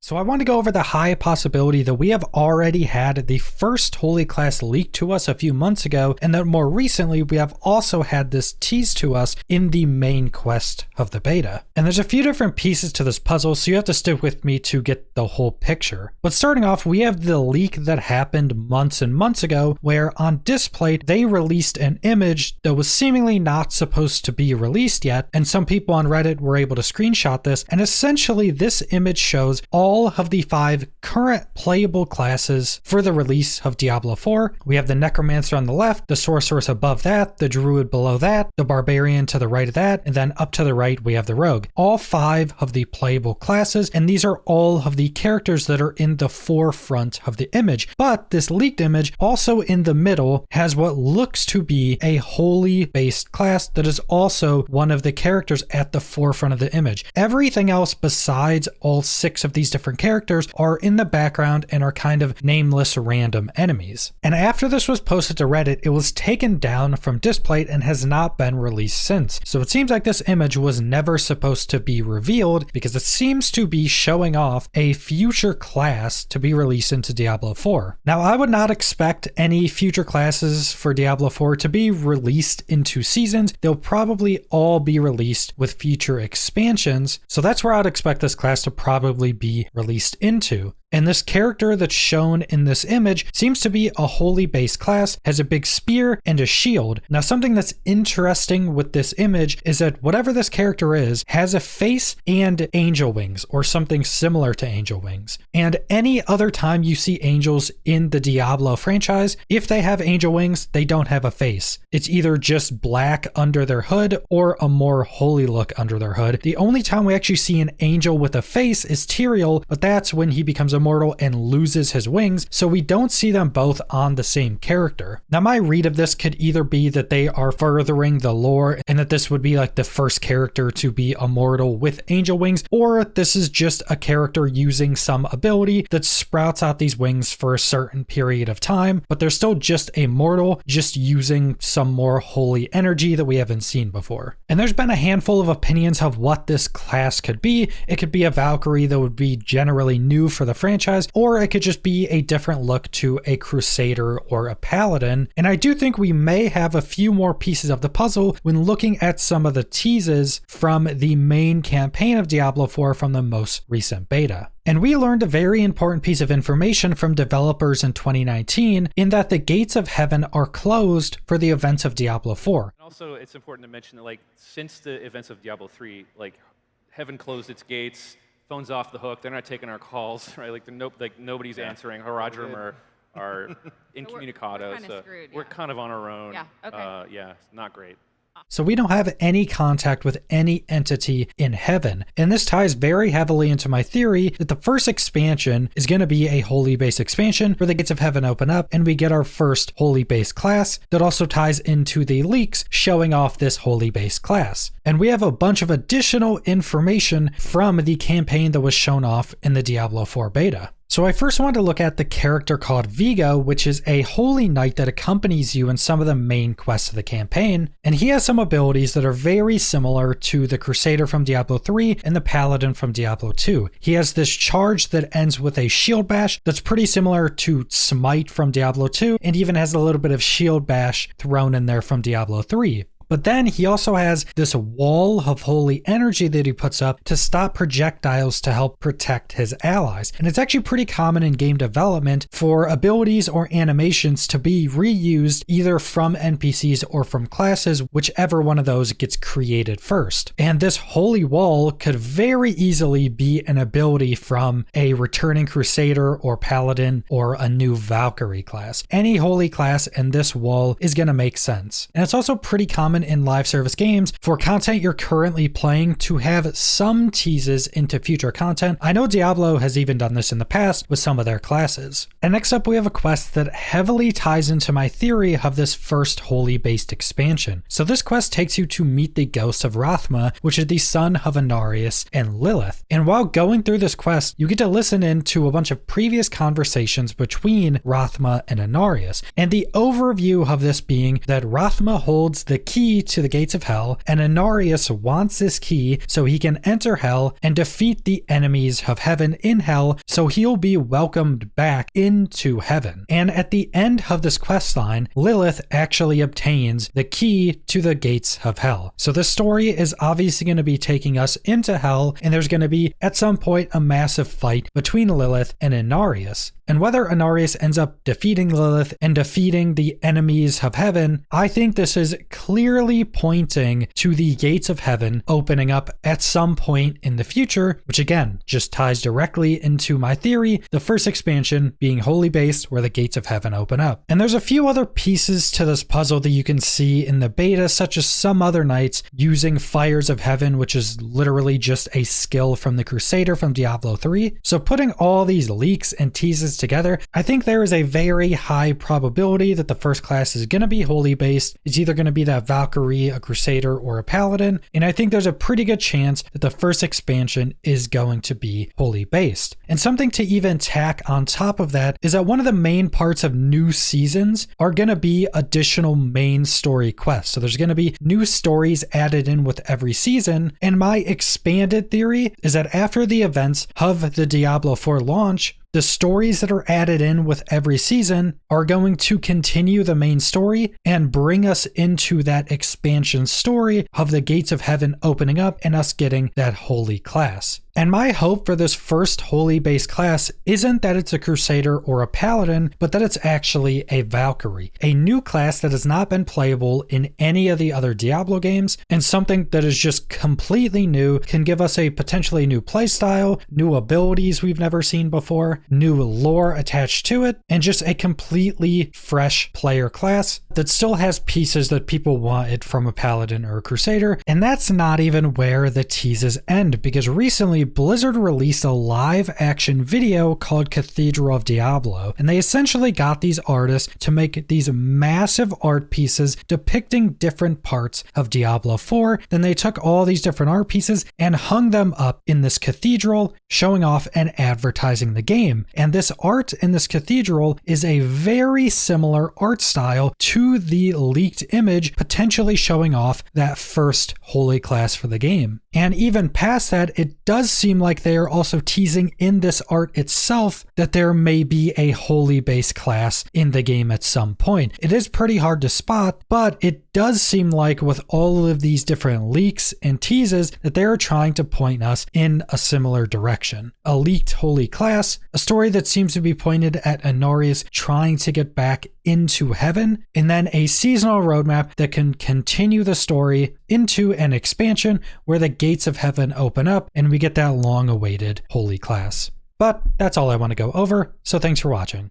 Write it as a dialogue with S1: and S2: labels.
S1: So I want to go over the high possibility that we have already had the first holy class leaked to us a few months ago, and that more recently we have also had this teased to us in the main quest of the beta. And there's a few different pieces to this puzzle, so you have to stick with me to get the whole picture. But starting off, we have the leak that happened months and months ago, where on Displate they released an image that was seemingly not supposed to be released yet, and some people on Reddit were able to screenshot this, and essentially this image shows all of the 5 current playable classes for the release of Diablo 4. We have the Necromancer on the left, the Sorceress above that, the Druid below that, the Barbarian to the right of that, and then up to the right we have the Rogue. All 5 of the playable classes, and these are all of the characters that are in the forefront of the image. But this leaked image also in the middle has what looks to be a holy based class that is also one of the characters at the forefront of the image. Everything else besides all 6 of these different characters are in the background and are kind of nameless random enemies. And after this was posted to Reddit, it was taken down from Displate and has not been released since. So it seems like this image was never supposed to be revealed, because it seems to be showing off a future class to be released into Diablo 4. Now, I would not expect any future classes for Diablo 4 to be released into seasons. They'll probably all be released with future expansions. So that's where I'd expect this class to probably be released into. And this character that's shown in this image seems to be a holy base class, has a big spear and a shield. Now, something that's interesting with this image is that whatever this character is has a face and angel wings, or something similar to angel wings. And any other time you see angels in the Diablo franchise, if they have angel wings, they don't have a face. It's either just black under their hood or a more holy look under their hood. The only time we actually see an angel with a face is Tyrael, but that's when he becomes immortal and loses his wings, so we don't see them both on the same character. Now, my read of this could either be that they are furthering the lore and that this would be like the first character to be immortal with angel wings, or this is just a character using some ability that sprouts out these wings for a certain period of time, but they're still just a mortal, just using some more holy energy that we haven't seen before. And there's been a handful of opinions of what this class could be. It could be a Valkyrie that would be generally new for the franchise, or it could just be a different look to a Crusader or a Paladin. And I do think we may have a few more pieces of the puzzle when looking at some of the teases from the main campaign of Diablo 4 from the most recent beta. And we learned a very important piece of information from developers in 2019 in that the gates of heaven are closed for the events of Diablo 4.
S2: Also, it's important to mention that, like, since the events of Diablo 3, like, heaven closed its gates, phone's off the hook, they're not taking our calls, right? Like, nobody's answering. Haradrim are incommunicado, so we're kind of on our own.
S3: Yeah, okay.
S2: Yeah, not great.
S1: So we don't have any contact with any entity in heaven. And this ties very heavily into my theory that the first expansion is going to be a holy base expansion where the gates of heaven open up and we get our first holy base class that also ties into the leaks showing off this holy base class. And we have a bunch of additional information from the campaign that was shown off in the Diablo 4 beta. So I first wanted to look at the character called Vigo, which is a holy knight that accompanies you in some of the main quests of the campaign, and he has some abilities that are very similar to the Crusader from Diablo 3 and the Paladin from Diablo 2. He has this charge that ends with a shield bash that's pretty similar to Smite from Diablo 2, and even has a little bit of shield bash thrown in there from Diablo 3. But then he also has this wall of holy energy that he puts up to stop projectiles to help protect his allies. And it's actually pretty common in game development for abilities or animations to be reused either from NPCs or from classes, whichever one of those gets created first. And this holy wall could very easily be an ability from a returning Crusader or Paladin or a new Valkyrie class. Any holy class and this wall is going to make sense. And it's also pretty common in live service games for content you're currently playing to have some teases into future content. I know Diablo has even done this in the past with some of their classes. And next up we have a quest that heavily ties into my theory of this first holy based expansion. So this quest takes you to meet the ghost of Rathma, which is the son of Inarius and Lilith. And while going through this quest, you get to listen in to a bunch of previous conversations between Rathma and Inarius. And the overview of this being that Rathma holds the key key to the gates of hell, and Inarius wants this key so he can enter hell and defeat the enemies of heaven in hell so he'll be welcomed back into heaven. And at the end of this quest line, Lilith actually obtains the key to the gates of hell. So the story is obviously going to be taking us into hell, and there's going to be at some point a massive fight between Lilith and Inarius. And whether Inarius ends up defeating Lilith and defeating the enemies of heaven, I think this is clearly pointing to the gates of heaven opening up at some point in the future, which again just ties directly into my theory, the first expansion being holy based where the gates of heaven open up. And there's a few other pieces to this puzzle that you can see in the beta, such as some other knights using fires of heaven, which is literally just a skill from the Crusader from Diablo 3. So putting all these leaks and teases together, I think there is a very high probability that the first class is going to be holy based. It's either going to be that Valkyrie, a Crusader, or a Paladin, and I think there's a pretty good chance that the first expansion is going to be holy based. And something to even tack on top of that is that one of the main parts of new seasons are going to be additional main story quests. So there's going to be new stories added in with every season, and my expanded theory is that after the events of the Diablo 4 launch, the stories that are added in with every season are going to continue the main story and bring us into that expansion story of the gates of heaven opening up and us getting that holy class. And my hope for this first holy based class isn't that it's a Crusader or a Paladin, but that it's actually a Valkyrie, a new class that has not been playable in any of the other Diablo games, and something that is just completely new, can give us a potentially new playstyle, new abilities we've never seen before, new lore attached to it, and just a completely fresh player class that still has pieces that people wanted from a Paladin or a Crusader. And that's not even where the teases end, because recently Blizzard released a live action video called Cathedral of Diablo, and they essentially got these artists to make these massive art pieces depicting different parts of Diablo 4. Then they took all these different art pieces and hung them up in this cathedral, showing off and advertising the game. And this art in this cathedral is a very similar art style to the leaked image, potentially showing off that first holy class for the game. And even past that, it does seem like they are also teasing in this art itself that there may be a holy base class in the game at some point. It is pretty hard to spot, but it does seem like with all of these different leaks and teases that they are trying to point us in a similar direction. A leaked holy class, a story that seems to be pointed at Inarius trying to get back into heaven, and then a seasonal roadmap that can continue the story into an expansion where the gates of heaven open up and we get that long-awaited holy class. But that's all I want to go over, so thanks for watching.